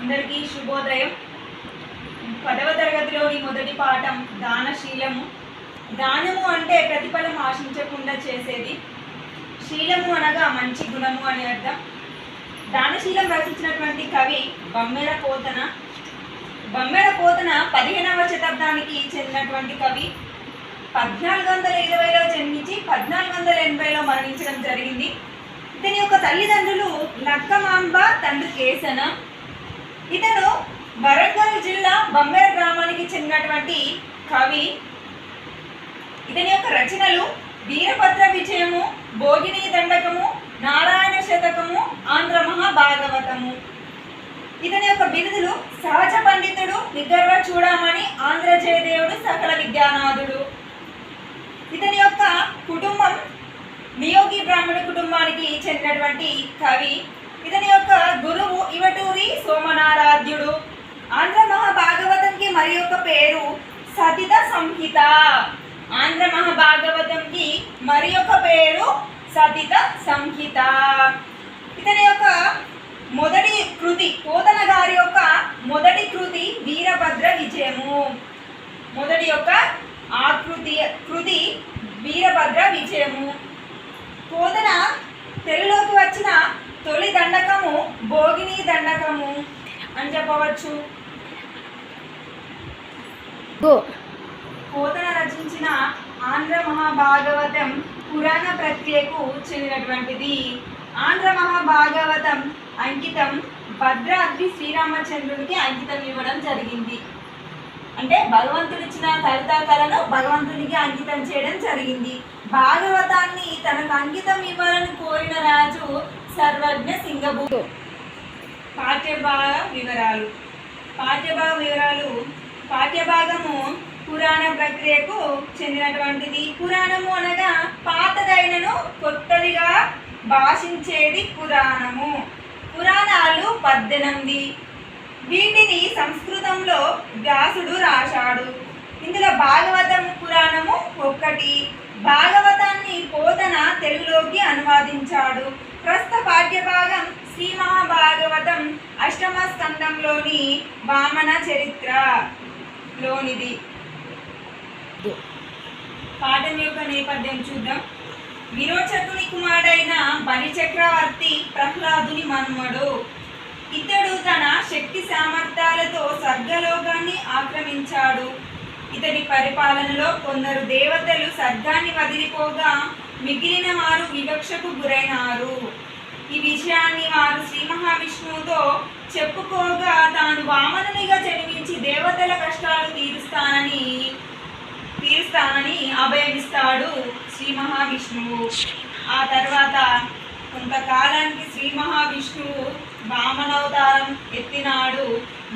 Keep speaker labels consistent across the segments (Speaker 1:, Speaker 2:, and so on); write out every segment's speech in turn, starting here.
Speaker 1: అందరికీ శుభోదయం. 10వ తరగతిలోని మొదటి పాఠం దానశీలము. దానము అంటే ప్రతిఫలం ఆశించకుండా చేసేది. శీలము అనగా మంచి గుణము అని అర్థం. దానశీలం రచించినటువంటి కవి బమ్మెర పోతన. బమ్మెర పోతన 15వ శతాబ్దానికి చెందినటువంటి కవి. 1420లో జన్మించి 1480లో మరణించడం జరిగింది. ఇతని యొక్క తల్లిదండ్రులు లక్కమాంబ, తండ్రి కేసన. ఇతను వరంగల్ జిల్లా బమ్మెర గ్రామానికి చెందినటువంటి కవి. ఇతని యొక్క రచనలు వీరభద్ర విజయము, భోగిని దండకము, నారాయణ శతకము, ఆంధ్ర మహాభాగవతము. ఇతని యొక్క బిరుదులు సహజ పండితుడు, నిగర్వ చూడమని, ఆంధ్ర జయదేవుడు, సకల విద్యానాథుడు. ఇతని యొక్క కుటుంబం నియోగి బ్రాహ్మణ కుటుంబానికి చెందినటువంటి కవి. ఇతని యొక్క గురువు ఇవటూరి సోమనారాధ్యుడు. ఆంధ్ర మహాభాగవతంకి మరి యొక్క పేరు సతిత సంహిత. ఆంధ్ర మహాభాగవతంకి మరి యొక్క పేరు సతిత సంహిత. ఇతని యొక్క మొదటి కృతి, పోతన గారి యొక్క మొదటి కృతి వీరభద్ర విజయము. మొదటి యొక్క ఆ కృతి వీరభద్ర విజయము. పోతన తెలుగులోకి వచ్చిన తొలి దండకము భోగిని దండకము అని చెప్పవచ్చు. పోతన రచించిన ఆంధ్ర మహాభాగవతం పురాణ ప్రక్రియకు చెందినటువంటిది. ఆంధ్ర మహాభాగవతం అంకితం భద్రాద్రి శ్రీరామచంద్రుడికి అంకితం ఇవ్వడం జరిగింది. అంటే భగవంతుడు ఇచ్చిన కవితాకళను భగవంతునికి అంకితం చేయడం జరిగింది. భాగవతాన్ని తనకు అంకితం ఇవ్వాలని కోరిన రాజు సర్వజ్ఞ సింగభూషణుడు. పాఠ్యభాగ వివరాలు. పాఠ్యభాగము పురాణ ప్రక్రియకు చెందినటువంటిది. పురాణము అనగా పాతదైనను కొత్తదిగా భాషించేది పురాణము. పురాణాలు 18. వీటిని సంస్కృతంలో వ్యాసుడు రాశాడు. ఇందులో భాగవతం పురాణము 1. భాగవతాన్ని పోతన తెలుగులోకి అనువాదించాడు. ప్రస్తుత పాఠ్యభాగం శ్రీ మహాభాగవతం 8వ స్కందంలోని వామన చరిత్రలోనిది. పాఠం యొక్క నేపథ్యం చూద్దాం. విరోచకుని కుమారుడైన బలిచక్రవర్తి ప్రహ్లాదుని మనుమడు. ఇతడు తన శక్తి సామర్థ్యాలతో స్వర్గలోకాన్ని ఆక్రమించాడు. ఇతడి పరిపాలనలో కొందరు దేవతలు స్వర్గాన్ని వదిలిపోగా మిగిలిన వారు వివక్షకు గురైనారు. ఈ విషయాన్ని వారు శ్రీ మహావిష్ణువుతో చెప్పుకోగా తాను వామనునిగా జన్మించి దేవతల కష్టాలు తీరుస్తానని అభయమిస్తాడు శ్రీ మహావిష్ణువు. ఆ తర్వాత కొంతకాలానికి శ్రీ మహావిష్ణువు వామనవతారం ఎత్తినాడు.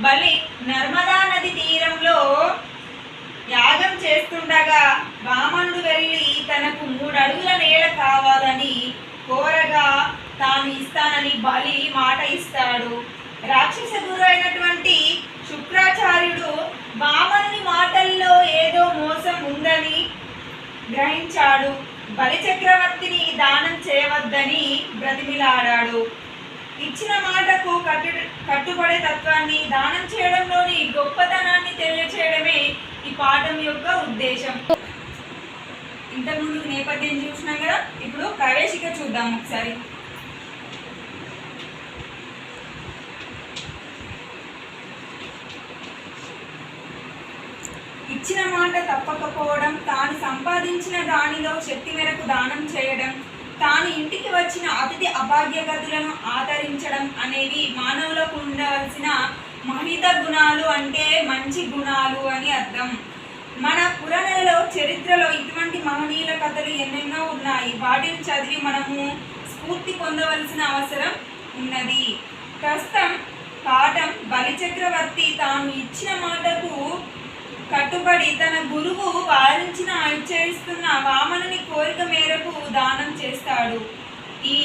Speaker 1: బలి నర్మదా నది తీరంలో యాగం చేస్తుండగా వామనుడు వెళ్ళి తనకు 3 అడుగుల నేల కావాలని కోరగా తాను ఇస్తానని బలి మాట ఇస్తాడు. రాక్షస గురు అయినటువంటి శుక్రాచార్యుడు వామనుని మాటల్లో ఏదో మోసం ఉందని గ్రహించాడు. బలి చక్రవర్తిని దానం చేయవద్దని బ్రతిమిలాడాడు. ఇచ్చిన మాటకు కట్టుబడే తత్వాన్ని, దానం చేయడంలోని గొప్పతనాన్ని తెలియచేయడమే ఈ పాఠం యొక్క ఉద్దేశం. ఇంతకుముందు నేపథ్యం చూసినాం కదా, ఇప్పుడు ప్రవేశిక చూద్దాం ఒకసారి. ఇచ్చిన మాట తప్పకపోవడం, తాను సంపాదించిన దానిలో శక్తి మేరకు దానం చేయడం, తాను ఇంటికి వచ్చిన అతిథి అభాగ్యగతులను ఆదరించడం అనేవి మానవులకు ఉండవలసిన మహిత గుణాలు, అంటే మంచి గుణాలు అని అర్థం. మన పురాణాలలో, చరిత్రలో ఇటువంటి మహనీయుల కథలు ఎన్నెన్నో ఉన్నాయి. వాటిని చదివి మనము స్ఫూర్తి పొందవలసిన అవసరం ఉన్నది. ప్రస్తుతం పాఠం బలిచక్రవర్తి తాను ఇచ్చిన మాటకు కట్టుబడి తన గురువు వారించిన ఆచరిస్తున్న వామనుని కోరిక మేరకు దానం చేస్తాడు. ఈ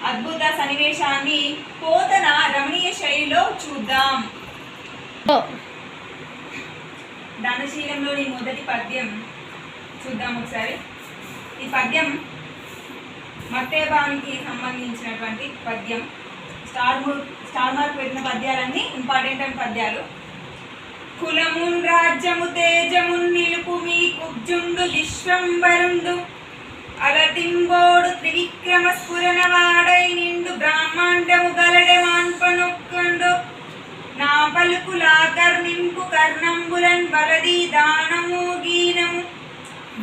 Speaker 1: అద్భుత సన్నివేశాన్ని పోతన రమణీయ శైలిలో చూద్దాం. దానశీలంలోని మొదటి పద్యం చూద్దాం ఒకసారి. ఈ పద్యం మత్తేబానికి సంబంధించినటువంటి పద్యం. స్టార్ మార్క్ పెట్టిన పద్యం పద్యాలన్నీ ఇంపార్టెంట్ అయిన పద్యాలు. కులమున్ రాజ్యము తేజమున్ నిలుపు మీ కుబ్జుండు విశ్వంబరుండు అలతింబోడు త్రివిక్రమ స్ఫురణ వాడై నిండు బ్రహ్మాండము గలడె మాన్పనొక్కండు నా పలుకులాకర్నింపు కర్ణంబులన్ బలది దానము గీనము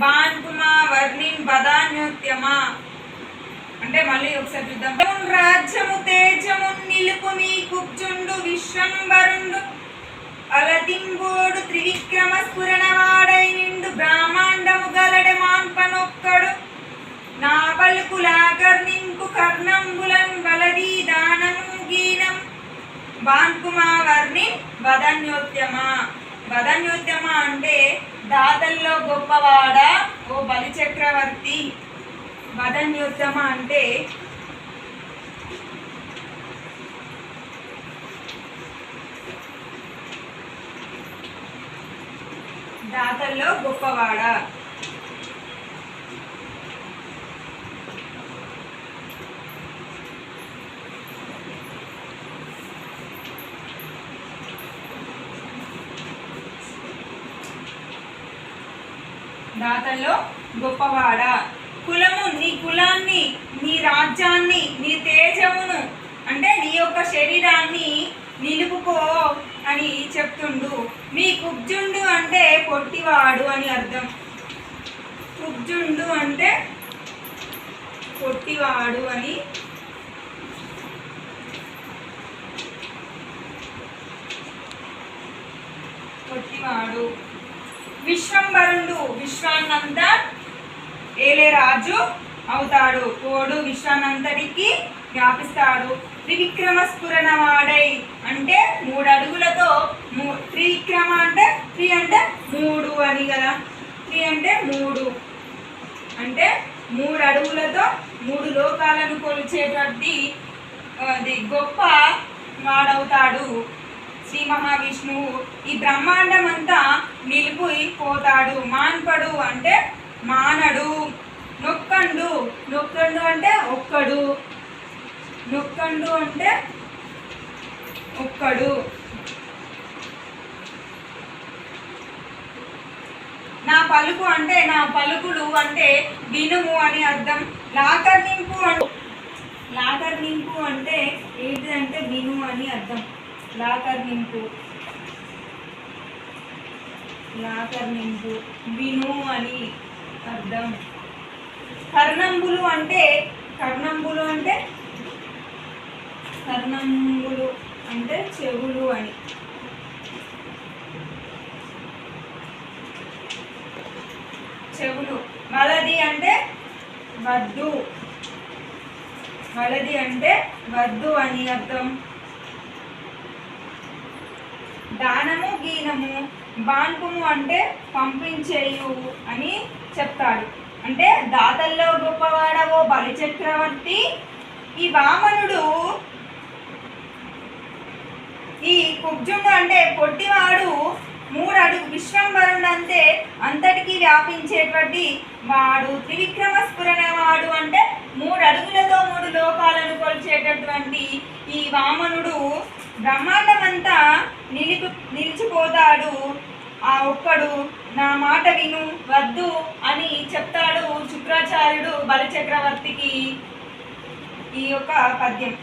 Speaker 1: బాన్పుమా వర్ణిన్ బదాన్యోత్యమా. అంటే మళ్ళీ ఒకసారి చూద్దాం. రాజ్యము తేజము నిలుపు మీ కుబ్జుండు విశ్వంబరుండు అలతింబోడు త్రివిక్రమ స్ఫురణ వాడై నిండు బ్రహ్మాండము గలడె మాన్పనొక్కడు నా పలుకులాకర్నింపు కర్ణంబులన్ బలది దానము గీనం బాన్కుమా వర్ణిన్ వదన్యోత్యమా. వదన్యోత్యమ అంటే దాతల్లో గొప్పవాడా ఓ బలి చక్రవర్తి. వదన్యోత్తమ అంటే దాతల్లో గొప్పవాడా. దాతల్లో గొప్పవాడా. కులము నీ కులాన్ని, నీ రాజ్యాన్ని, నీ తేజమును అంటే నీ యొక్క శరీరాన్ని నిలుపుకో అని చెప్తుండు. మీ కుబ్జుండు అంటే పొట్టివాడు అని అర్థం. కుబ్జుండు అంటే పొట్టివాడు అని. పొట్టివాడు. విశ్వంబరుడు విశ్వాన్నంతా ఏలే రాజు అవుతాడు. కోడు విశ్వానంతటికి వ్యాపిస్తాడు. త్రివిక్రమ స్ఫురణ వాడై అంటే 3 అడుగులతో త్రివిక్రమ అంటే 3 అంటే 3 అని కదా. 3 అంటే 3 అంటే 3 అడుగులతో 3 లోకాలను కొలిచేటువంటి గొప్ప వాడవుతాడు శ్రీ మహావిష్ణువు. ఈ బ్రహ్మాండం అంతా నిలిపిపోతాడు. మాన్పడు అంటే మానడు. నొక్కండు. నొక్కండు అంటే ఒక్కడు. నొక్కండు అంటే ఒక్కడు. నా పలుకు అంటే నా పలుకులు అంటే వినుము అని అర్థం. లాకర్నింపు అంటే లాకర్నింపు అంటే ఏంటిదంటే విను అని అర్థం. లాకర్నింపు లాకర్నింపు విను అని అర్థం. కర్ణంబులు అంటే కర్ణంబులు అంటే కర్ణంబులు అంటే చెవులు అని. చెవులు. వలది అంటే వద్దు. వలది అంటే వద్దు అని అర్థం. దానము గీనము బాన్పుము అంటే పంపించేయు అని చెప్తాడు. అంటే దాతల్లో గొప్పవాడవో బలి చక్రవర్తి. ఈ వామనుడు ఈ కుబ్జుడు అంటే పొట్టివాడు 3 అడుగు విశ్వంబరుడు అంటే అంతటికి వ్యాపించేటువంటి వాడు. త్రివిక్రమ స్ఫురణ వాడు అంటే 3 అడుగులతో 3 లోకాలను కొలిచేటటువంటి ఈ వామనుడు బ్రహ్మాండమంతా నిలిచిపోతాడు. ఆ ఒక్కడు నా మాట విను వద్దు అని చెప్తాడు శుక్రాచార్యుడు బలిచక్రవర్తికి. ఈ యొక్క పద్యం.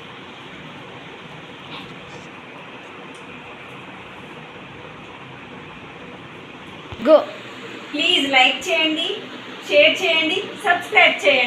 Speaker 1: ప్లీజ్ లైక్ చేయండి, షేర్ చేయండి, సబ్స్క్రైబ్ చేయండి.